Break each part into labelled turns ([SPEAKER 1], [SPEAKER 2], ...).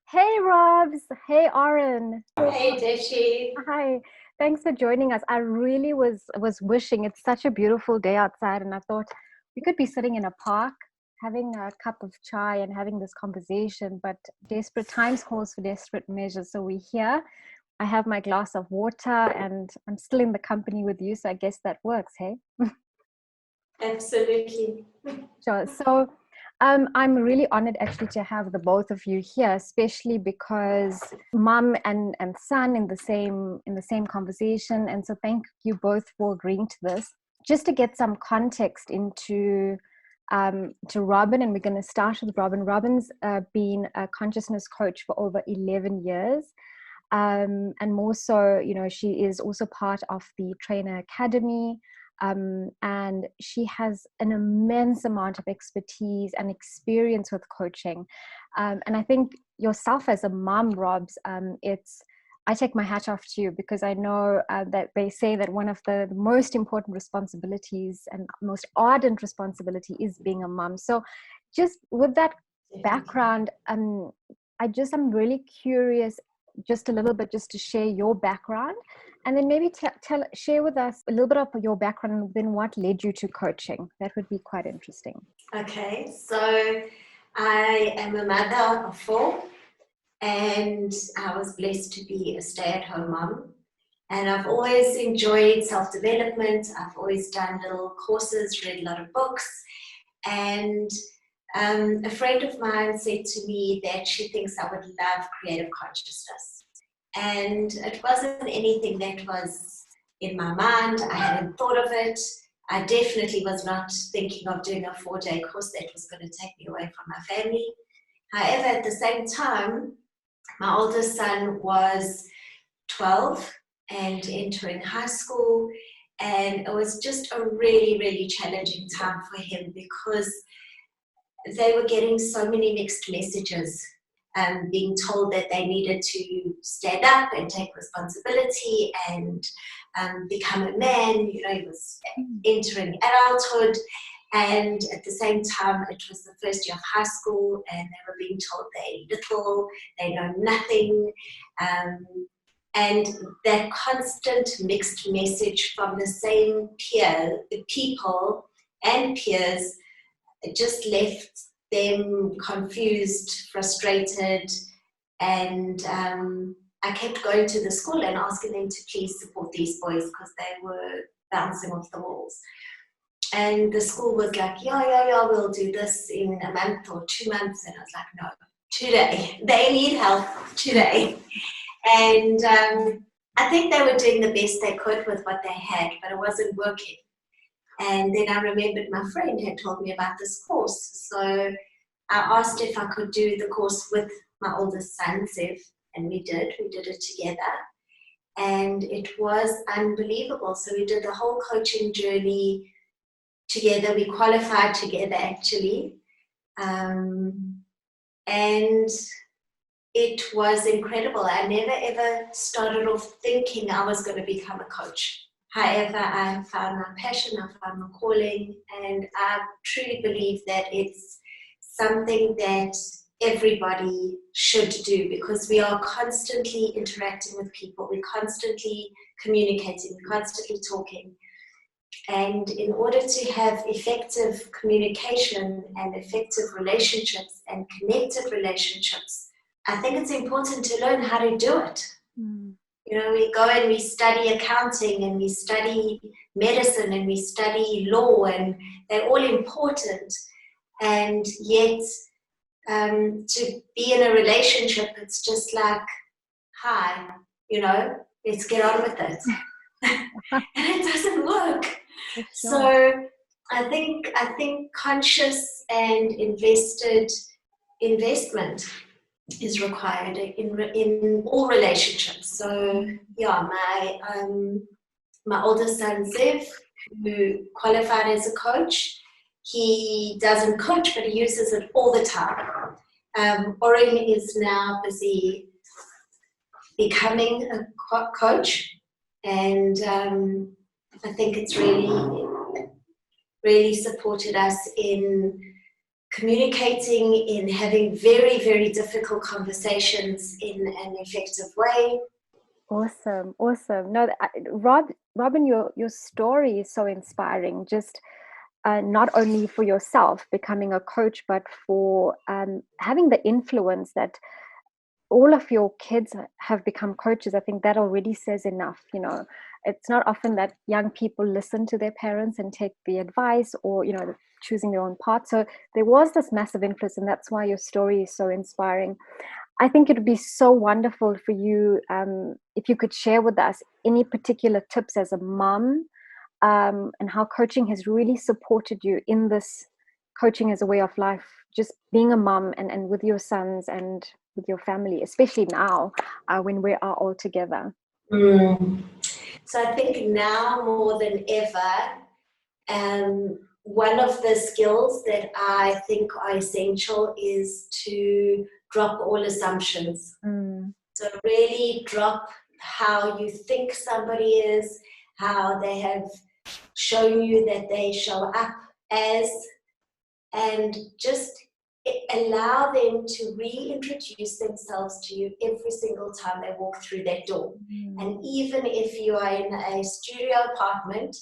[SPEAKER 1] Hey Robs, hey Oren.
[SPEAKER 2] Hey, Deshi.
[SPEAKER 1] Hi. Thanks for joining us. I really was wishing it's such a beautiful day outside and I thought we could be sitting in a park having a cup of chai and having this conversation, but desperate times calls for desperate measures. So we're here. I have my glass of water and I'm still in the company with you, so I guess that works, hey?
[SPEAKER 2] Absolutely.
[SPEAKER 1] Sure. So I'm really honored actually to have the both of you here, especially because mom and son in the same conversation. And so thank you both for agreeing to this. Just to get some context into to Robyn, and we're going to start with Robyn. Robyn's been a consciousness coach for over 11 years. And more so, she is also part of the Trainer Academy. And she has an immense amount of expertise and experience with coaching. And I think yourself as a mom, Robs, I take my hat off to you because I know that they say that one of the most important responsibilities and most ardent responsibility is being a mom. So just with that background, I'm really curious just a little bit just to share your background and then maybe share with us a little bit of your background and then what led you to coaching. That would be quite interesting.
[SPEAKER 2] Okay, so I am a mother of four and I was blessed to be a stay-at-home mom. And I've always enjoyed self-development. I've always done little courses, read a lot of books. And a friend of mine said to me that she thinks I would love creative consciousness. And it wasn't anything that was in my mind. I hadn't thought of it. I definitely was not thinking of doing a 4-day course that was going to take me away from my family. However, at the same time, my oldest son was 12 and entering high school. And it was just a really, really challenging time for him because they were getting so many mixed messages, being told that they needed to stand up and take responsibility and become a man. He was entering adulthood, and at the same time, it was the first year of high school, and they were being told they're little, they know nothing. And that constant mixed message from the same people and peers, it just left them confused, frustrated, and I kept going to the school and asking them to please support these boys because they were bouncing off the walls. And the school was like, yeah, we'll do this in a month or 2 months. And I was like, no, today. They need help today. And I think they were doing the best they could with what they had, but it wasn't working. And then I remembered my friend had told me about this course. So I asked if I could do the course with my oldest son, Zev, and we did. We did it together. And it was unbelievable. So we did the whole coaching journey together. We qualified together, actually. And it was incredible. I never, ever started off thinking I was going to become a coach. However, I found my passion, I found my calling, and I truly believe that it's something that everybody should do because we are constantly interacting with people, we're constantly communicating, we're constantly talking. And in order to have effective communication and effective relationships and connected relationships, I think it's important to learn how to do it. We go and we study accounting and we study medicine and we study law, and they're all important. And yet, to be in a relationship, it's just like, hi, let's get on with it. And it doesn't work.
[SPEAKER 1] Sure.
[SPEAKER 2] So I think conscious and investment is required in all relationships. So yeah, my oldest son Zev, who qualified as a coach, he doesn't coach, but he uses it all the time. Oren is now busy becoming a coach, and I think it's really supported us in communicating, in having very, very difficult conversations in an effective way.
[SPEAKER 1] Awesome. No, Robyn, your story is so inspiring. Just not only for yourself becoming a coach, but for having the influence that all of your kids have become coaches. I think that already says enough. It's not often that young people listen to their parents and take the advice, or choosing their own path. So there was this massive influence, and that's why your story is so inspiring. I think it would be so wonderful for you if you could share with us any particular tips as a mom, and how coaching has really supported you in this coaching as a way of life, just being a mom and with your sons and with your family, especially now when we are all together.
[SPEAKER 2] So I think now more than ever, one of the skills that I think are essential is to drop all assumptions. So really drop how you think somebody is, how they have shown you that they show up as, and just allow them to reintroduce themselves to you every single time they walk through that door. And even if you are in a studio apartment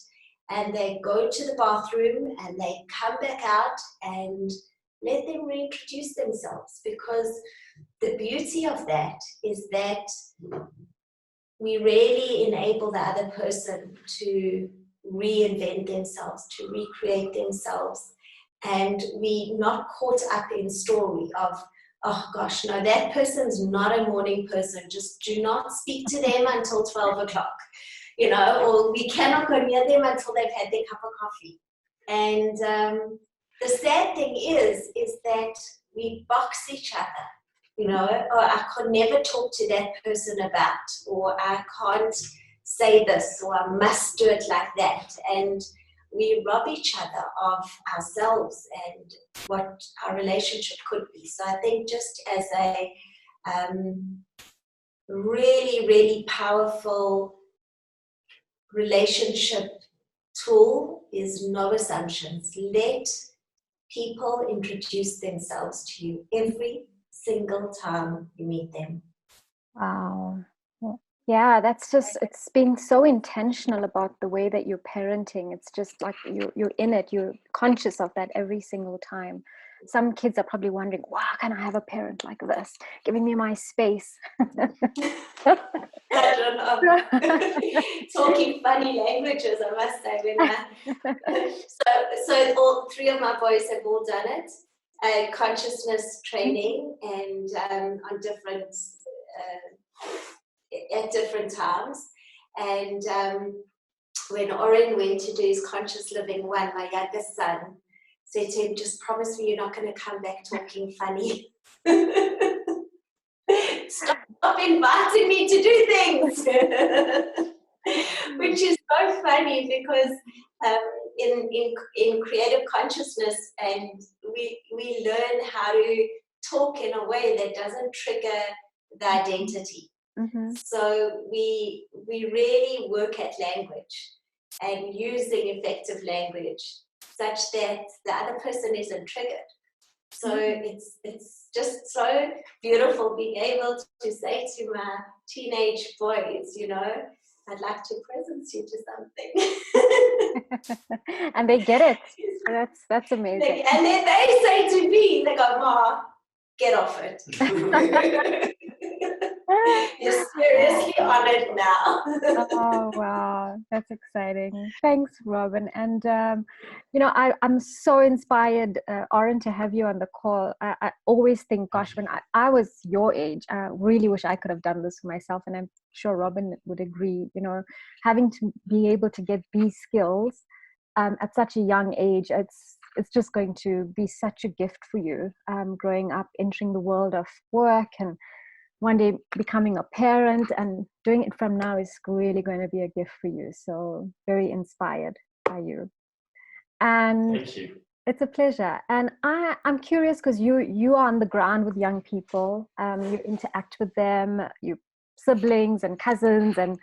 [SPEAKER 2] and they go to the bathroom and they come back out, and let them reintroduce themselves, because the beauty of that is that we really enable the other person to reinvent themselves, to recreate themselves. And we're not caught up in story of, oh gosh, no, that person's not a morning person. Just do not speak to them until 12 o'clock, or we cannot go near them until they've had their cup of coffee. And the sad thing is that we box each other, or I could never talk to that person about, or I can't say this, or I must do it like that. And we rob each other of ourselves and what our relationship could be. So I think just as a really, really powerful relationship tool is no assumptions. Let people introduce themselves to you every single time you meet them.
[SPEAKER 1] Wow. Yeah, it's being so intentional about the way that you're parenting. It's just like you're in it, you're conscious of that every single time. Some kids are probably wondering, wow, can I have a parent like this, giving me my space?
[SPEAKER 2] I don't know. Talking funny languages, I must say. So all three of my boys have all done it. Consciousness training, and on different at different times. And when Oren went to do his conscious living one, my youngest son said to him, just promise me you're not going to come back talking funny. Stop inviting me to do things. Which is so funny, because in creative consciousness, and we learn how to talk in a way that doesn't trigger the identity. So we really work at language and using effective language such that the other person isn't triggered. So it's just so beautiful being able to say to my teenage boys, I'd like to present you to something.
[SPEAKER 1] And they get it. That's amazing.
[SPEAKER 2] And then they say to me, they go, Ma, get off it. You're seriously on it now.
[SPEAKER 1] Oh, wow. That's exciting. Thanks, Robyn. And, I'm so inspired, Oren, to have you on the call. I always think, gosh, when I was your age, I really wish I could have done this for myself. And I'm sure Robyn would agree, having to be able to get these skills at such a young age, it's just going to be such a gift for you, growing up, entering the world of work, and one day becoming a parent, and doing it from now is really going to be a gift for you. So very inspired by you. And
[SPEAKER 3] thank you.
[SPEAKER 1] It's a pleasure. And I'm curious, because you are on the ground with young people, you interact with them, you siblings and cousins and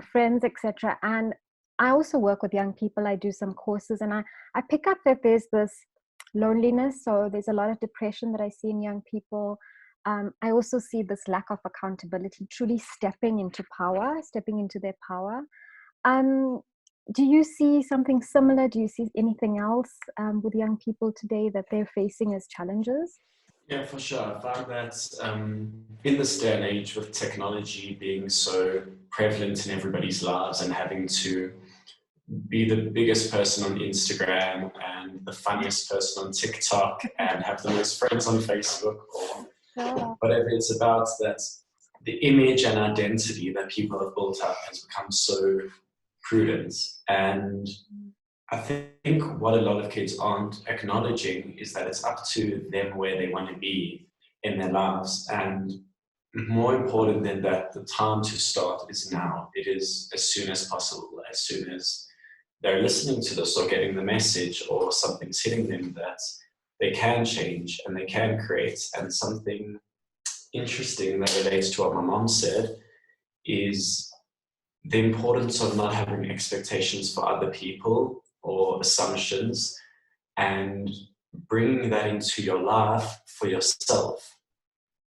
[SPEAKER 1] friends, etc. And I also work with young people. I do some courses, and I pick up that there's this loneliness. So there's a lot of depression that I see in young people. I also see this lack of accountability, truly stepping into their power. Do you see something similar? Do you see anything else with young people today that they're facing as challenges?
[SPEAKER 3] Yeah, for sure. I found that in this day and age, with technology being so prevalent in everybody's lives and having to be the biggest person on Instagram and the funniest person on TikTok and have the most friends on Facebook or whatever it's about, that the image and identity that people have built up has become so prudent. And I think what a lot of kids aren't acknowledging is that it's up to them where they want to be in their lives. And more important than that, the time to start is now. It is as soon as possible, as soon as they're listening to this or getting the message or something's hitting them, that they can change and they can create. And something interesting that relates to what my mom said is the importance of not having expectations for other people or assumptions, and bringing that into your life for yourself.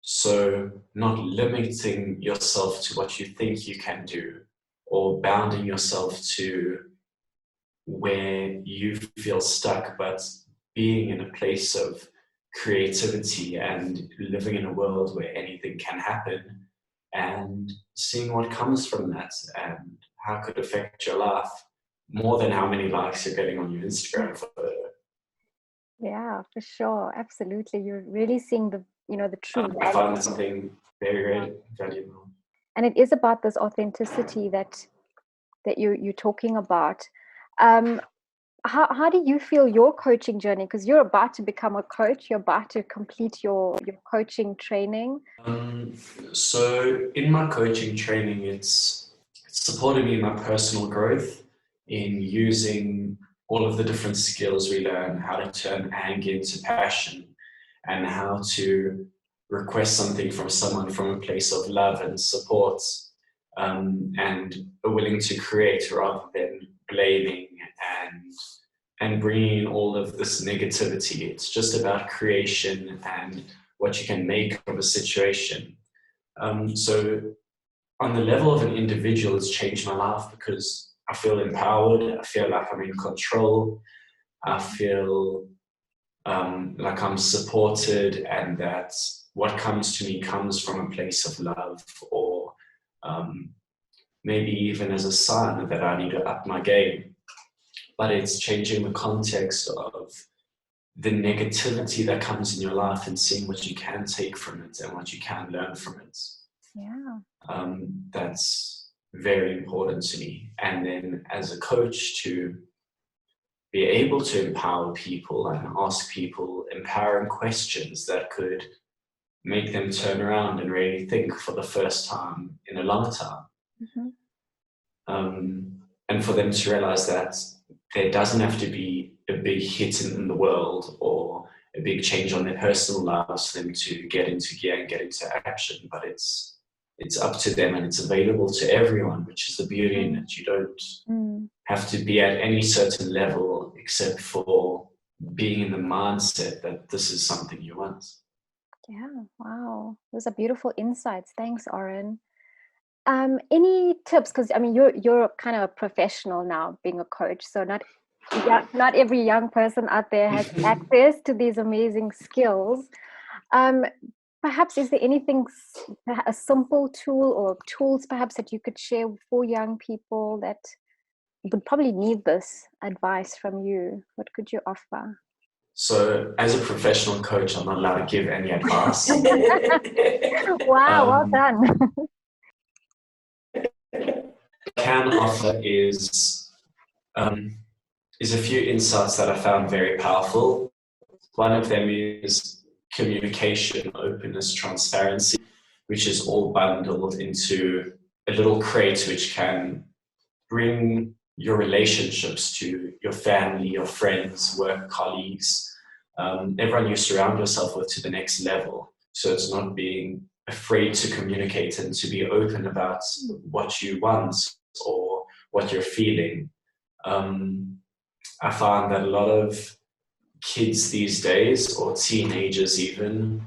[SPEAKER 3] So not limiting yourself to what you think you can do, or bounding yourself to where you feel stuck, but being in a place of creativity and living in a world where anything can happen, and seeing what comes from that and how it could affect your life more than how many likes you're getting on your Instagram photo.
[SPEAKER 1] Yeah, for sure. Absolutely. You're really seeing the true
[SPEAKER 3] I
[SPEAKER 1] value.
[SPEAKER 3] find something very, very valuable.
[SPEAKER 1] And it is about this authenticity that you're talking about. How do you feel your coaching journey? Because you're about to become a coach, you're about to complete your coaching training.
[SPEAKER 3] So in my coaching training, it's supported me in my personal growth, in using all of the different skills we learn, how to turn anger into passion, and how to request something from someone from a place of love and support, and are willing to create rather than blaming and bringing all of this negativity. It's just about creation and what you can make of a situation. So on the level of an individual, it's changed my life because I feel empowered. I feel like I'm in control. I feel like I'm supported, and that what comes to me comes from a place of love, or maybe even as a sign that I need to up my game. But it's changing the context of the negativity that comes in your life and seeing what you can take from it and what you can learn from it.
[SPEAKER 1] Yeah.
[SPEAKER 3] That's very important to me. And then as a coach, to be able to empower people and ask people empowering questions that could make them turn around and really think for the first time in a long time.
[SPEAKER 1] Mm-hmm.
[SPEAKER 3] And for them to realize that there doesn't have to be a big hit in the world or a big change on their personal lives for them to get into gear and get into action, but it's up to them, and it's available to everyone, which is the beauty in it. You don't have to be at any certain level except for being in the mindset that this is something you want.
[SPEAKER 1] Yeah, wow. Those are beautiful insights. Thanks, Oren. Any tips? Because I mean, you're kind of a professional now, being a coach. So not every young person out there has access to these amazing skills. Perhaps is there anything, a simple tool or tools perhaps that you could share for young people that would probably need this advice from you? What could you offer?
[SPEAKER 3] So as a professional coach, I'm not allowed to give any advice.
[SPEAKER 1] Wow, well done.
[SPEAKER 3] Can offer is a few insights that I found very powerful. One of them is communication, openness, transparency, which is all bundled into a little crate which can bring your relationships to your family, your friends, work colleagues, everyone you surround yourself with, to the next level. So it's not being afraid to communicate and to be open about what you want or what you're feeling. I found that a lot of kids these days, or teenagers even,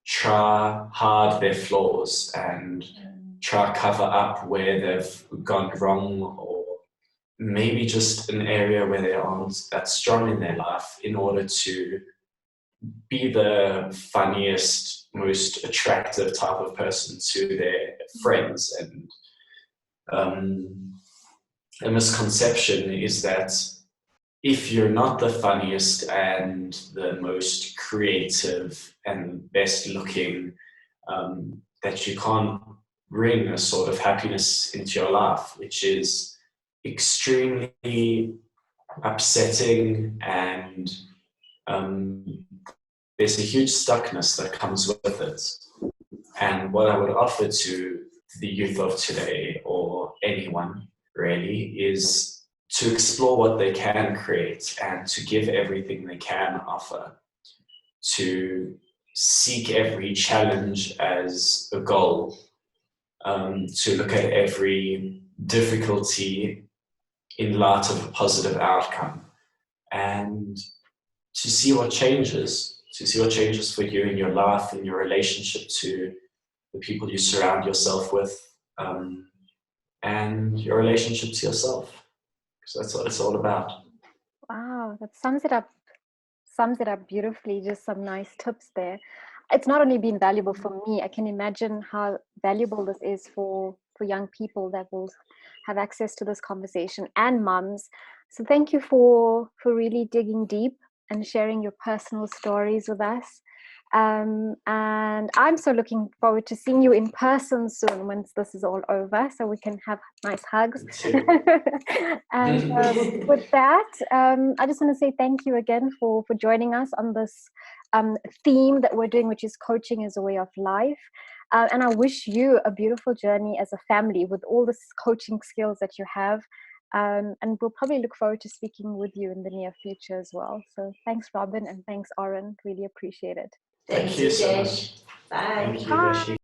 [SPEAKER 3] try hide their flaws and try cover up where they've gone wrong, or maybe just an area where they aren't that strong in their life, in order to be the funniest, most attractive type of person to their friends. And a misconception is that if you're not the funniest and the most creative and best looking, that you can't bring a sort of happiness into your life, which is extremely upsetting. And there's a huge stuckness that comes with it. And what I would offer to the youth of today, or anyone really, is to explore what they can create and to give everything they can offer, to seek every challenge as a goal, to look at every difficulty in light of a positive outcome, and to see what changes, for you in your life, in your relationship to the people you surround yourself with, and your relationship to yourself. So that's what it's all about.
[SPEAKER 1] Wow, that sums it up beautifully. Just some nice tips there. It's not only been valuable for me, I can imagine how valuable this is for young people that will have access to this conversation, and mums. So thank you for really digging deep and sharing your personal stories with us. And I'm so looking forward to seeing you in person soon, once this is all over, so we can have nice hugs. And with that, I just want to say thank you again for joining us on this theme that we're doing, which is coaching as a way of life. And I wish you a beautiful journey as a family with all the coaching skills that you have. And we'll probably look forward to speaking with you in the near future as well. So thanks, Robyn, and thanks, Oren. Really appreciate it.
[SPEAKER 2] Thank you so much. Bye.
[SPEAKER 3] Thank you, Vashi.